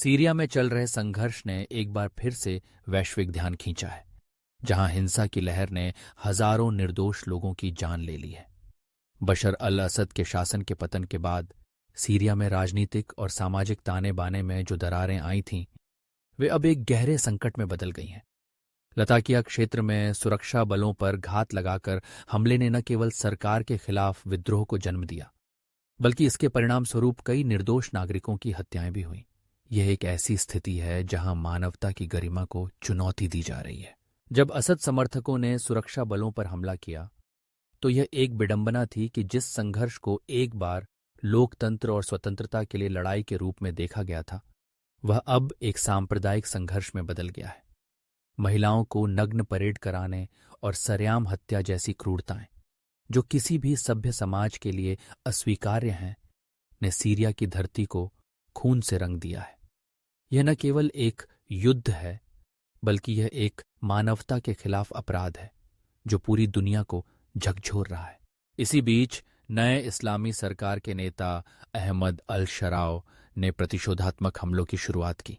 Syria में चल रहे संघर्ष ने एक बार फिर से वैश्विक ध्यान खींचा है, जहां हिंसा की लहर ने हजारों निर्दोष लोगों की जान ले ली है। बशर अल असद के शासन के पतन के बाद सीरिया में राजनीतिक और सामाजिक ताने बाने में जो दरारें आई थीं, वे अब एक गहरे संकट में बदल गई हैं। लताकिया क्षेत्र में सुरक्षा बलों पर घात लगाकर हमले ने न केवल सरकार के खिलाफ विद्रोह को जन्म दिया, बल्कि इसके परिणाम स्वरूप कई निर्दोष नागरिकों की हत्याएं भी हुईं। यह एक ऐसी स्थिति है जहां मानवता की गरिमा को चुनौती दी जा रही है। जब असद समर्थकों ने सुरक्षा बलों पर हमला किया, तो यह एक विडंबना थी कि जिस संघर्ष को एक बार लोकतंत्र और स्वतंत्रता के लिए लड़ाई के रूप में देखा गया था, वह अब एक सांप्रदायिक संघर्ष में बदल गया है। महिलाओं को नग्न परेड कराने और सरेआम हत्या जैसी क्रूरताएं, जो किसी भी सभ्य समाज के लिए अस्वीकार्य हैं, ने सीरिया की धरती को खून से रंग दिया है। यह न केवल एक युद्ध है, बल्कि यह एक मानवता के खिलाफ अपराध है जो पूरी दुनिया को झकझोर रहा है। इसी बीच नए इस्लामी सरकार के नेता अहमद अल शराव ने प्रतिशोधात्मक हमलों की शुरुआत की,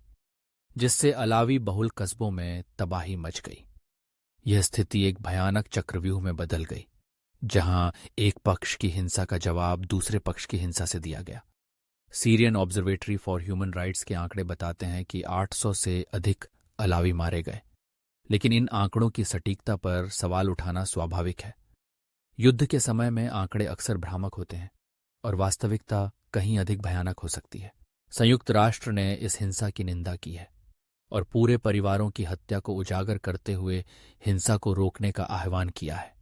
जिससे अलावी बहुल कस्बों में तबाही मच गई। यह स्थिति एक भयानक चक्रव्यूह में बदल गई, जहां एक पक्ष की हिंसा का जवाब दूसरे पक्ष की हिंसा से दिया गया। Syrian observatory for human rights के आंकड़े बताते हैं कि 800 से अधिक अलावी मारे गए, लेकिन इन आंकड़ों की सटीकता पर सवाल उठाना स्वाभाविक है। युद्ध के समय में आंकड़े अक्सर भ्रामक होते हैं और वास्तविकता कहीं अधिक भयानक हो सकती है। संयुक्त राष्ट्र ने इस हिंसा की निंदा की है और पूरे परिवारों की हत्या को उजागर करते हुए हिंसा को रोकने का आह्वान किया है।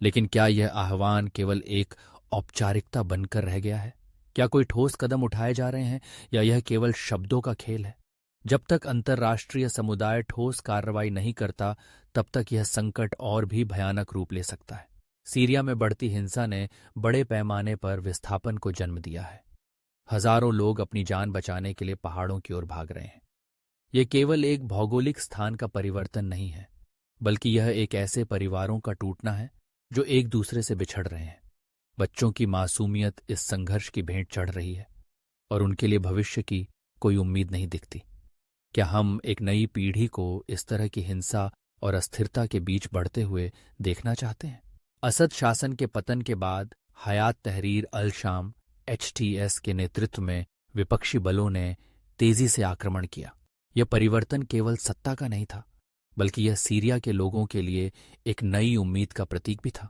लेकिन क्या यह आह्वान केवल एक औपचारिकता बनकर रह गया है? क्या कोई ठोस कदम उठाए जा रहे हैं, या यह केवल शब्दों का खेल है? जब तक अंतर्राष्ट्रीय समुदाय ठोस कार्रवाई नहीं करता, तब तक यह संकट और भी भयानक रूप ले सकता है। सीरिया में बढ़ती हिंसा ने बड़े पैमाने पर विस्थापन को जन्म दिया है। हजारों लोग अपनी जान बचाने के लिए पहाड़ों की ओर भाग रहे हैं। यह केवल एक भौगोलिक स्थान का परिवर्तन नहीं है, बल्कि यह एक ऐसे परिवारों का टूटना है जो एक दूसरे से बिछड़ रहे हैं। बच्चों की मासूमियत इस संघर्ष की भेंट चढ़ रही है और उनके लिए भविष्य की कोई उम्मीद नहीं दिखती। क्या हम एक नई पीढ़ी को इस तरह की हिंसा और अस्थिरता के बीच बढ़ते हुए देखना चाहते हैं? असद शासन के पतन के बाद हयात तहरीर अल शाम HTS के नेतृत्व में विपक्षी बलों ने तेजी से आक्रमण किया। यह परिवर्तन केवल सत्ता का नहीं था, बल्कि यह सीरिया के लोगों के लिए एक नई उम्मीद का प्रतीक भी था।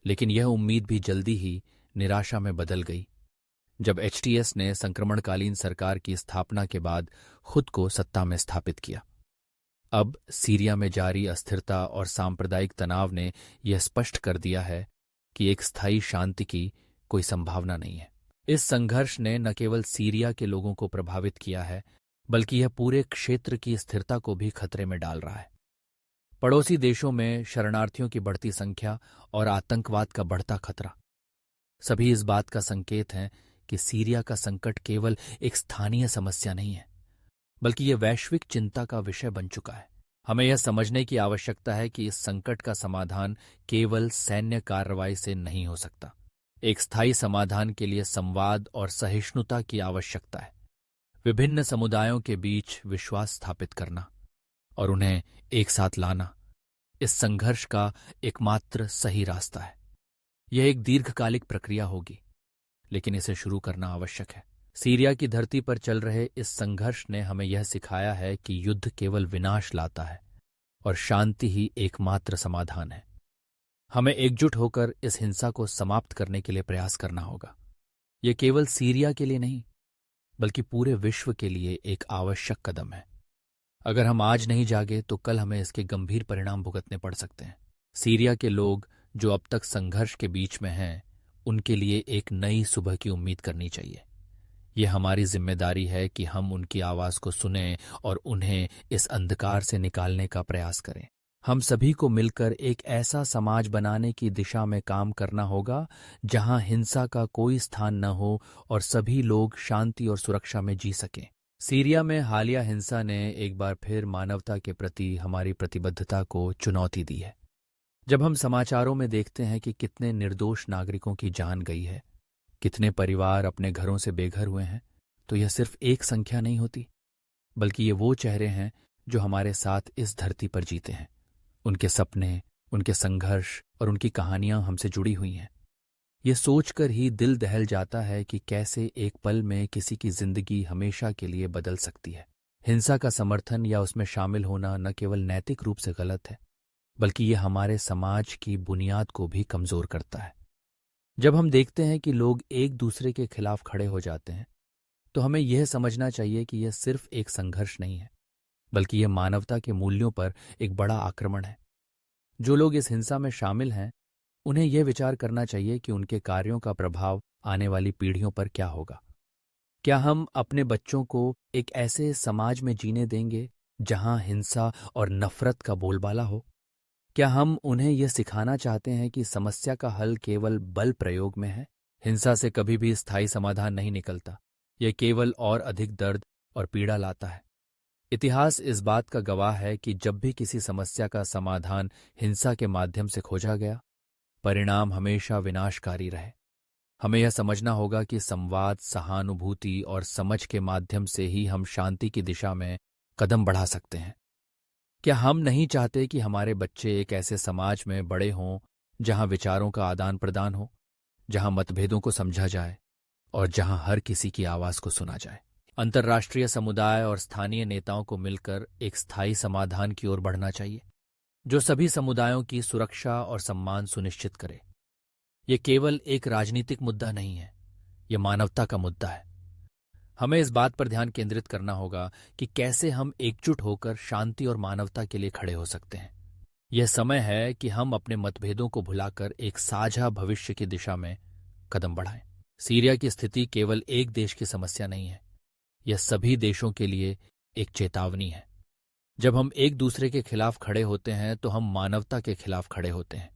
लेकिन यह उम्मीद भी जल्दी ही निराशा में बदल गई, जब HTS ने संक्रमणकालीन सरकार की स्थापना के बाद खुद को सत्ता में स्थापित किया। अब सीरिया में जारी अस्थिरता और सांप्रदायिक तनाव ने यह स्पष्ट कर दिया है कि एक स्थायी शांति की कोई संभावना नहीं है। इस संघर्ष ने न केवल सीरिया के लोगों को प्रभावित किया है, बल्कि यह पूरे क्षेत्र की स्थिरता को भी खतरे में डाल रहा है। पड़ोसी देशों में शरणार्थियों की बढ़ती संख्या और आतंकवाद का बढ़ता खतरा सभी इस बात का संकेत हैं कि सीरिया का संकट केवल एक स्थानीय समस्या नहीं है, बल्कि यह वैश्विक चिंता का विषय बन चुका है। हमें यह समझने की आवश्यकता है कि इस संकट का समाधान केवल सैन्य कार्रवाई से नहीं हो सकता। एक स्थायी समाधान के लिए संवाद और सहिष्णुता की आवश्यकता है। विभिन्न समुदायों के बीच विश्वास स्थापित करना और उन्हें एक साथ लाना इस संघर्ष का एकमात्र सही रास्ता है। यह एक दीर्घकालिक प्रक्रिया होगी, लेकिन इसे शुरू करना आवश्यक है। सीरिया की धरती पर चल रहे इस संघर्ष ने हमें यह सिखाया है कि युद्ध केवल विनाश लाता है और शांति ही एकमात्र समाधान है। हमें एकजुट होकर इस हिंसा को समाप्त करने के लिए प्रयास करना होगा। यह केवल सीरिया के लिए नहीं, बल्कि पूरे विश्व के लिए एक आवश्यक कदम है। अगर हम आज नहीं जागे तो कल हमें इसके गंभीर परिणाम भुगतने पड़ सकते हैं। सीरिया के लोग जो अब तक संघर्ष के बीच में हैं, उनके लिए एक नई सुबह की उम्मीद करनी चाहिए। यह हमारी जिम्मेदारी है कि हम उनकी आवाज को सुनें और उन्हें इस अंधकार से निकालने का प्रयास करें। हम सभी को मिलकर एक ऐसा समाज बनाने की दिशा में काम करना होगा जहां हिंसा का कोई स्थान न हो और सभी लोग शांति और सुरक्षा में जी सकें। सीरिया में हालिया हिंसा ने एक बार फिर मानवता के प्रति हमारी प्रतिबद्धता को चुनौती दी है। जब हम समाचारों में देखते हैं कि कितने निर्दोष नागरिकों की जान गई है, कितने परिवार अपने घरों से बेघर हुए हैं, तो यह सिर्फ एक संख्या नहीं होती, बल्कि ये वो चेहरे हैं जो हमारे साथ इस धरती पर जीते हैं। उनके सपने, उनके संघर्ष और उनकी कहानियां हमसे जुड़ी हुई हैं। ये सोचकर ही दिल दहल जाता है कि कैसे एक पल में किसी की जिंदगी हमेशा के लिए बदल सकती है। हिंसा का समर्थन या उसमें शामिल होना न केवल नैतिक रूप से गलत है, बल्कि ये हमारे समाज की बुनियाद को भी कमजोर करता है। जब हम देखते हैं कि लोग एक दूसरे के खिलाफ खड़े हो जाते हैं, तो हमें यह समझना चाहिए कि यह सिर्फ एक संघर्ष नहीं है, बल्कि यह मानवता के मूल्यों पर एक बड़ा आक्रमण है। जो लोग इस हिंसा में शामिल हैं, उन्हें यह विचार करना चाहिए कि उनके कार्यों का प्रभाव आने वाली पीढ़ियों पर क्या होगा। क्या हम अपने बच्चों को एक ऐसे समाज में जीने देंगे जहां हिंसा और नफरत का बोलबाला हो? क्या हम उन्हें यह सिखाना चाहते हैं कि समस्या का हल केवल बल प्रयोग में है? हिंसा से कभी भी स्थायी समाधान नहीं निकलता। यह केवल और अधिक दर्द और पीड़ा लाता है। इतिहास इस बात का गवाह है कि जब भी किसी समस्या का समाधान हिंसा के माध्यम से खोजा गया, परिणाम हमेशा विनाशकारी रहे। हमें यह समझना होगा कि संवाद, सहानुभूति और समझ के माध्यम से ही हम शांति की दिशा में कदम बढ़ा सकते हैं। क्या हम नहीं चाहते कि हमारे बच्चे एक ऐसे समाज में बड़े हों जहां विचारों का आदान प्रदान हो, जहां मतभेदों को समझा जाए और जहां हर किसी की आवाज को सुना जाए? अंतर्राष्ट्रीय समुदाय और स्थानीय नेताओं को मिलकर एक स्थायी समाधान की ओर बढ़ना चाहिए, जो सभी समुदायों की सुरक्षा और सम्मान सुनिश्चित करे। यह केवल एक राजनीतिक मुद्दा नहीं है, यह मानवता का मुद्दा है। हमें इस बात पर ध्यान केंद्रित करना होगा कि कैसे हम एकजुट होकर शांति और मानवता के लिए खड़े हो सकते हैं। यह समय है कि हम अपने मतभेदों को भुलाकर एक साझा भविष्य की दिशा में कदम बढ़ाएं। सीरिया की स्थिति केवल एक देश की समस्या नहीं है, यह सभी देशों के लिए एक चेतावनी है। जब हम एक दूसरे के खिलाफ खड़े होते हैं तो हम मानवता के खिलाफ खड़े होते हैं।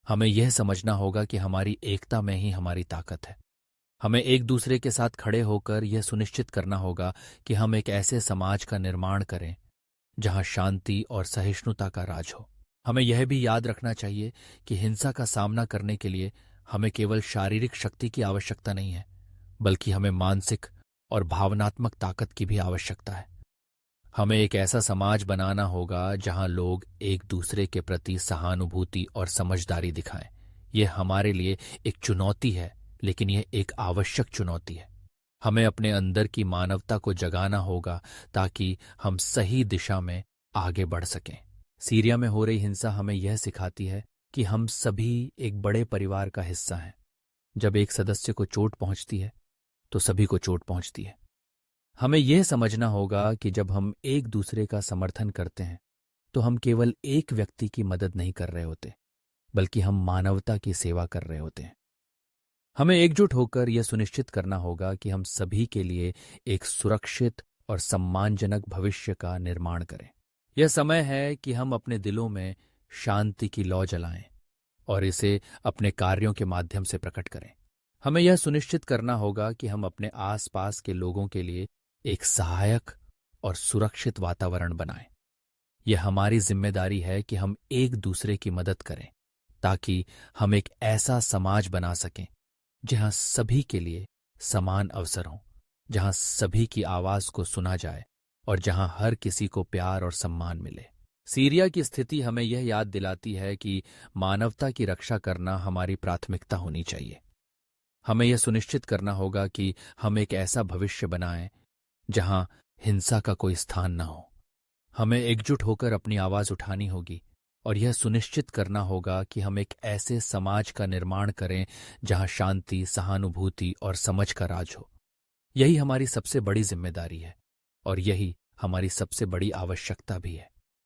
हमें यह समझना होगा कि हमारी एकता में ही हमारी ताकत है। हमें एक दूसरे के साथ खड़े होकर यह सुनिश्चित करना होगा कि हम एक ऐसे समाज का निर्माण करें जहां शांति और सहिष्णुता का राज हो। हमें यह भी याद रखना चाहिए कि हिंसा का सामना करने के लिए हमें केवल शारीरिक शक्ति की आवश्यकता नहीं है, बल्कि हमें मानसिक और भावनात्मक ताकत की भी आवश्यकता है। हमें एक ऐसा समाज बनाना होगा जहां लोग एक दूसरे के प्रति सहानुभूति और समझदारी दिखाएं। यह हमारे लिए एक चुनौती है, लेकिन यह एक आवश्यक चुनौती है। हमें अपने अंदर की मानवता को जगाना होगा ताकि हम सही दिशा में आगे बढ़ सकें। सीरिया में हो रही हिंसा हमें यह सिखाती है कि हम सभी एक बड़े परिवार का हिस्सा हैं। जब एक सदस्य को चोट पहुंचती है तो सभी को चोट पहुंचती है। हमें यह समझना होगा कि जब हम एक दूसरे का समर्थन करते हैं तो हम केवल एक व्यक्ति की मदद नहीं कर रहे होते, बल्कि हम मानवता की सेवा कर रहे होते हैं। हमें एकजुट होकर यह सुनिश्चित करना होगा कि हम सभी के लिए एक सुरक्षित और सम्मानजनक भविष्य का निर्माण करें। यह समय है कि हम अपने दिलों में शांति की लौ जलाएं और इसे अपने कार्यों के माध्यम से प्रकट करें। हमें यह सुनिश्चित करना होगा कि हम अपने आसपास के लोगों के लिए एक सहायक और सुरक्षित वातावरण बनाएं। यह हमारी जिम्मेदारी है कि हम एक दूसरे की मदद करें ताकि हम एक ऐसा समाज बना सकें जहां सभी के लिए समान अवसर हों, जहां सभी की आवाज को सुना जाए और जहां हर किसी को प्यार और सम्मान मिले। सीरिया की स्थिति हमें यह याद दिलाती है कि मानवता की रक्षा करना हमारी प्राथमिकता होनी चाहिए। हमें यह सुनिश्चित करना होगा कि हम एक ऐसा भविष्य बनाएं जहां हिंसा का कोई स्थान न हो। हमें एकजुट होकर अपनी आवाज उठानी होगी और यह सुनिश्चित करना होगा कि हम एक ऐसे समाज का निर्माण करें जहां शांति, सहानुभूति और समझ का राज हो। यही हमारी सबसे बड़ी जिम्मेदारी है और यही हमारी सबसे बड़ी आवश्यकता भी है।